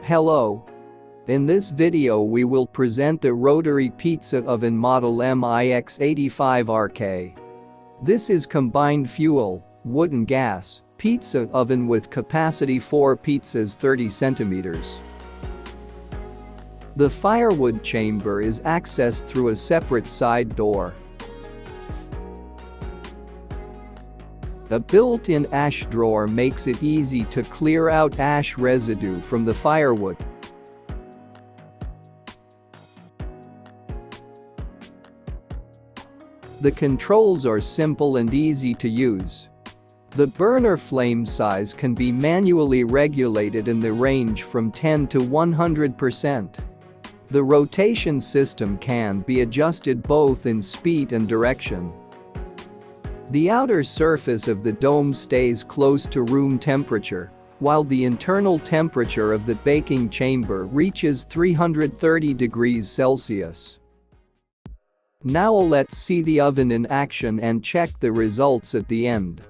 Hello. In this video we will present the rotary pizza oven model MIX85RK. This is combined fuel, wood and gas, pizza oven with capacity 4 pizzas 30 centimeters. The firewood chamber is accessed through a separate side door. A built-in ash drawer makes it easy to clear out ash residue from the firewood. The controls are simple and easy to use. The burner flame size can be manually regulated in the range from 10 to 100%. The rotation system can be adjusted both in speed and direction. The outer surface of the dome stays close to room temperature, while the internal temperature of the baking chamber reaches 330 degrees Celsius. Now let's see the oven in action and check the results at the end.